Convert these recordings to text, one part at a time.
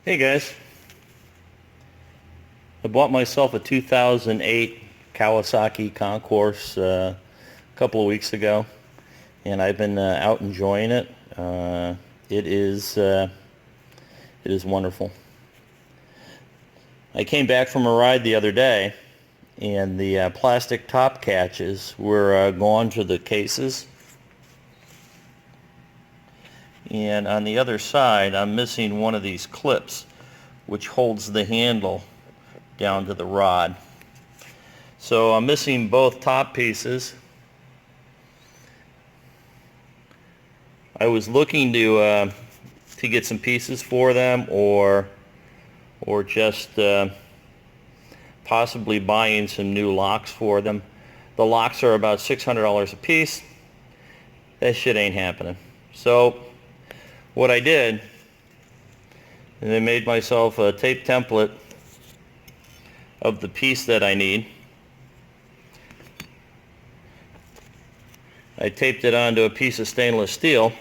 Hey guys, I bought myself a 2008 Kawasaki Concours a couple of weeks ago, and I've been out enjoying it. It is wonderful. I came back from a ride the other day, and the plastic top catches were gone to the cases, and on the other side I'm missing one of these clips which holds the handle down to the rod. So I'm missing both top pieces. I was looking to get some pieces for them, or just possibly buying some new locks for them. The locks are about $600 a piece. That shit ain't happening. So what I did, and I made myself a tape template of the piece that I need. I taped it onto a piece of stainless steel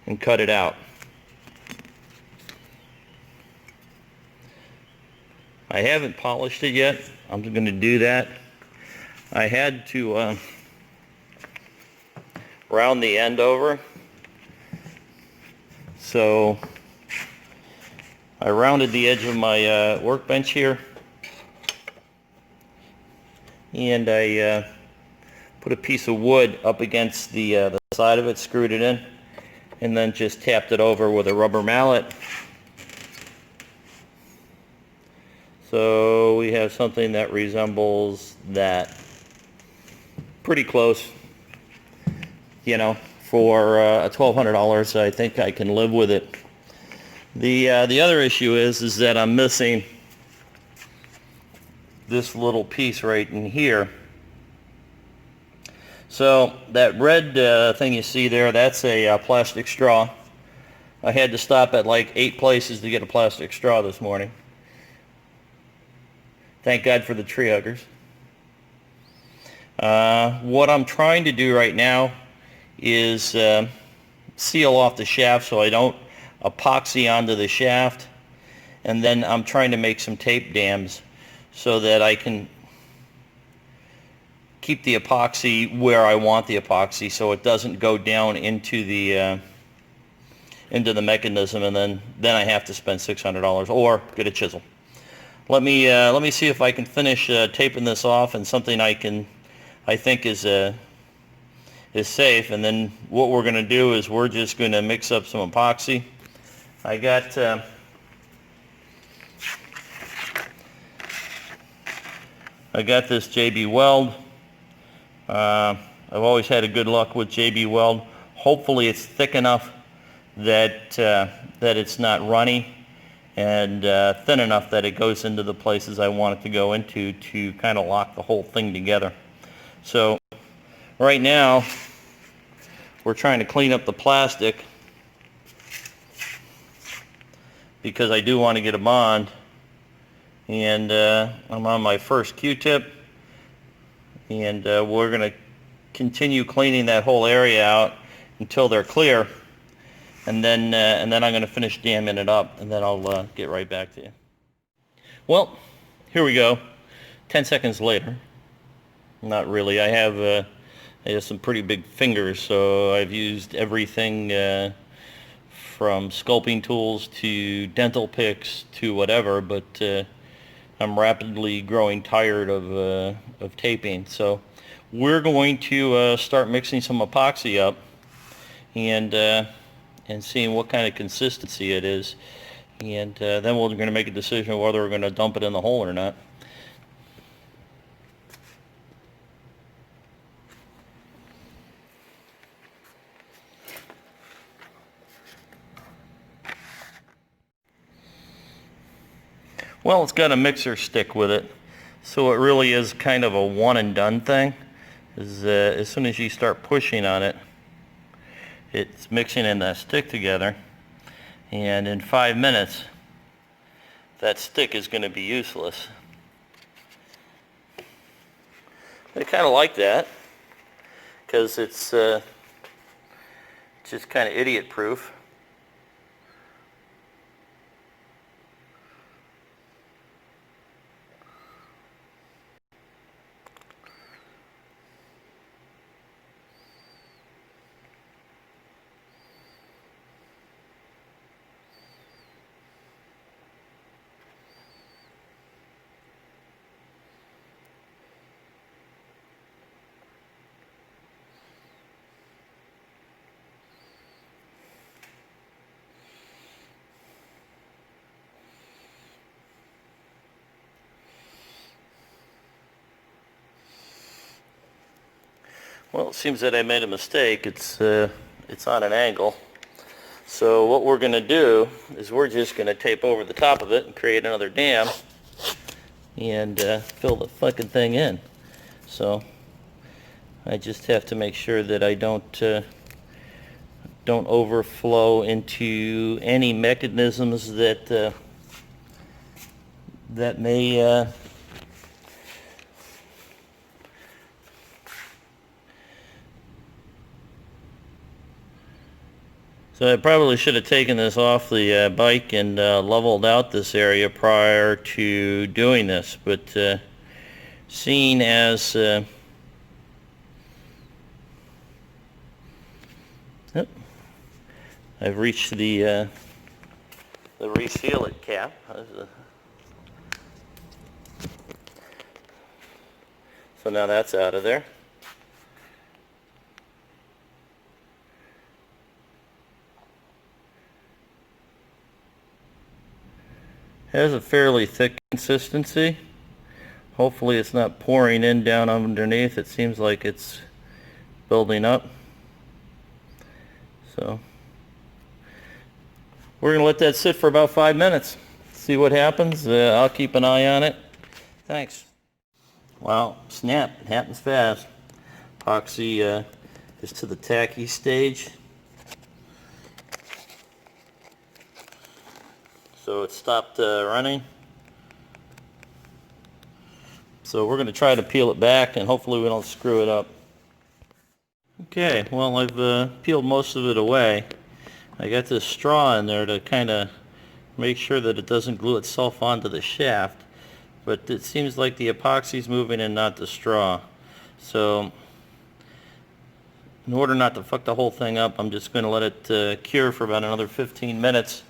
and cut it out. I haven't polished it yet. I'm going to do that. I had to round the end over. So I rounded the edge of my workbench here, and I put a piece of wood up against the side of it, screwed it in, and then just tapped it over with a rubber mallet. So we have something that resembles that. Pretty close. You know, for $1,200, I think I can live with it. The other issue is that I'm missing this little piece right in here. So that red thing you see there, that's a plastic straw. I had to stop at like 8 places to get a plastic straw this morning. Thank God for the tree huggers. What I'm trying to do right now is seal off the shaft so I don't epoxy onto the shaft, and then I'm trying to make some tape dams so that I can keep the epoxy where I want the epoxy, so it doesn't go down into the mechanism, and then I have to spend $600 or get a chisel. Let me see if I can finish taping this off, and something I think is safe. And then what we're going to do is we're just going to mix up some epoxy. I got this JB Weld. I've always had a good luck with JB Weld. Hopefully it's thick enough that it's not runny, and thin enough that it goes into the places I want it to go into to kind of lock the whole thing together. So right now we're trying to clean up the plastic because I do want to get a bond, and I'm on my first Q-tip, and we're going to continue cleaning that whole area out until they're clear, and then I'm going to finish damming it up, and then I'll get right back to you. Well, here we go. 10 seconds later. Not really. I have some pretty big fingers, so I've used everything from sculpting tools to dental picks to whatever, but I'm rapidly growing tired of taping. So we're going to start mixing some epoxy up and seeing what kind of consistency it is, and then we're going to make a decision whether we're going to dump it in the hole or not. Well, it's got a mixer stick with it, so it really is kind of a one and done thing. As soon as you start pushing on it, it's mixing in that stick together, and in 5 minutes that stick is going to be useless. I kind of like that because it's just kind of idiot proof. Well, it seems that I made a mistake. It's on an angle. So what we're going to do is we're just going to tape over the top of it and create another dam and fill the fucking thing in. So I just have to make sure that I don't overflow into any mechanisms that that may so I probably should have taken this off the bike and leveled out this area prior to doing this, but seeing as I've reached the reseal it cap. So now that's out of there. Has a fairly thick consistency. Hopefully it's not pouring in down underneath. It seems like it's building up. So we're going to let that sit for about 5 minutes. See what happens. I'll keep an eye on it. Thanks. Wow, snap. It happens fast. Epoxy is to the tacky stage. So it stopped running. So we're going to try to peel it back and hopefully we don't screw it up. Okay, well I've peeled most of it away. I got this straw in there to kind of make sure that it doesn't glue itself onto the shaft, but it seems like the epoxy's moving and not the straw. So in order not to fuck the whole thing up, I'm just going to let it cure for about another 15 minutes.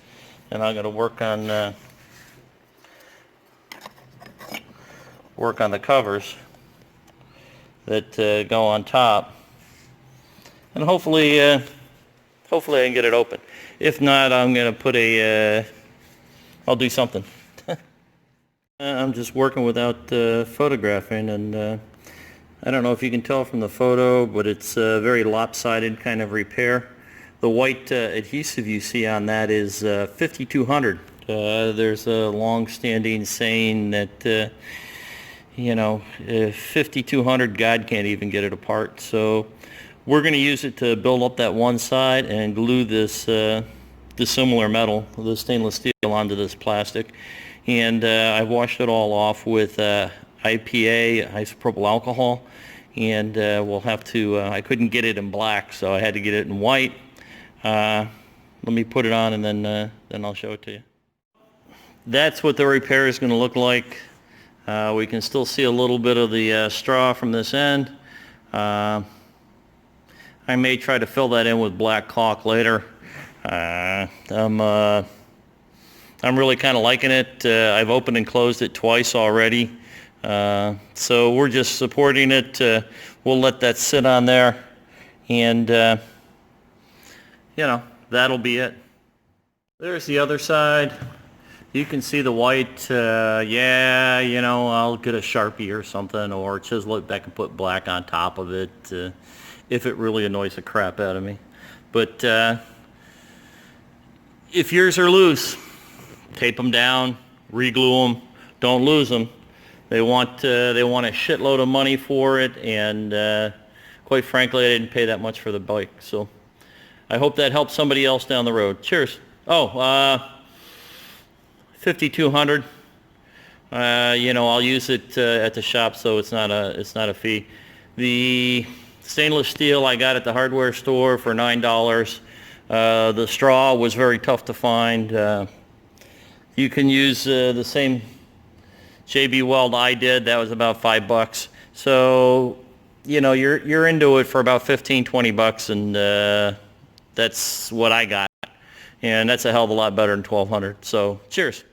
And I'm going to work on the covers that go on top, and hopefully I can get it open. If not, I'm going to put I'll do something. I'm just working without photographing, and I don't know if you can tell from the photo, but it's a very lopsided kind of repair. The white adhesive you see on that is 5200. There's a long-standing saying that, 5200, God can't even get it apart. So we're going to use it to build up that one side and glue this dissimilar metal, the stainless steel, onto this plastic. And I've washed it all off with IPA, isopropyl alcohol. And we'll have to, I couldn't get it in black, so I had to get it in white. Let me put it on and then I'll show it to you. That's what the repair is going to look like. We can still see a little bit of the straw from this end. I may try to fill that in with black caulk later. I'm really kind of liking it. I've opened and closed it twice already. So we're just supporting it. We'll let that sit on there, and that'll be it. There's the other side. You can see the white. I'll get a Sharpie or something, or chisel it back and put black on top of it if it really annoys the crap out of me. But if yours are loose, tape them down, re-glue them, don't lose them. They want a shitload of money for it, and quite frankly, I didn't pay that much for the bike. So I hope that helps somebody else down the road. Cheers. Oh, 5200. I'll use it at the shop, so it's not a fee. The stainless steel I got at the hardware store for $9. The straw was very tough to find. You can use the same JB Weld I did. That was about $5. So you're into it for about 15-20 bucks, and that's what I got, and that's a hell of a lot better than 1200. So cheers.